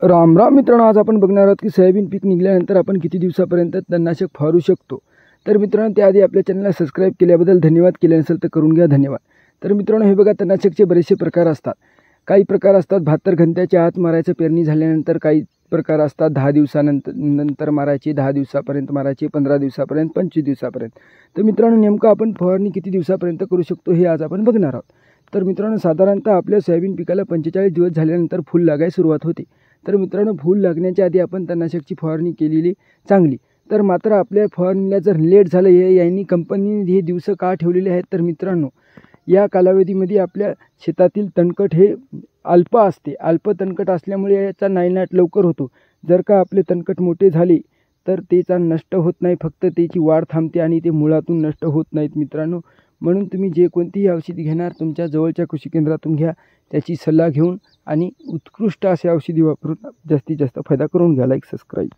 राम राम मित्रांनो, आज आपण बघणार आहोत की सोयाबीन पीक निघाल्यानंतर आपण किती दिवसापर्यंत तणनाशक फवारू शकतो। तर मित्रांनो, त्याआधी आपल्या चॅनलला सबस्क्राइब केल्याबद्दल धन्यवाद, केले नसेल तर करून घ्या, धन्यवाद। तर मित्रांनो, हे बघा, तणनाशकचे बरेचसे प्रकार असतात। काही प्रकार असतात 72 घंट्याच्या आत मारायचं पेरणी झाल्यानंतर, काही प्रकार असतात 10 दिवसानंतर मारायचे, 10 दिवसापर्यंत मारायचे, 15 दिवसापर्यंत, 25 दिवसापर्यंत। तर मित्रांनो, नेमकं आपण फवारणी किती दिवसापर्यंत करू शकतो हे आज आपण बघणार आहोत। तर मित्रांनो, साधारणतः आपल्या सोयाबीन पिकाला 45 दिवस झाल्यानंतर फूल लागायला सुरुवात होते। तर मित्रांनो, फूल लागण्याच्या आधी आपण तणनाशकची फवारणी केलेली चांगली। तर मात्र आपल्या फवारणीला जर लेट झालं, यांनी कंपनीने हे दिवस का ठेवलेले आहेत, तर मित्रांनो, या कालावधीमध्ये आपल्या शेतातील तणकट हे अल्प असते। अल्प तणकट असल्यामुळे याचा नायनाट लवकर होतो। जर का आपले तणकट मोठे झाले तर त्याचा नष्ट होत नाही, फक्त त्याची वाढ थांबते आणि ते मुळातून नष्ट होत नाहीत मित्रांनो। म्हणून तुम्ही जे कोणतीही औषधी घेणार, तुमच्या जवळच्या कृषी केंद्रातून घ्या, त्याची सल्ला घेऊन आणि उत्कृष्ट असे औषधी वापरून जास्तीत जास्त फायदा करून घ्या। Like, subscribe.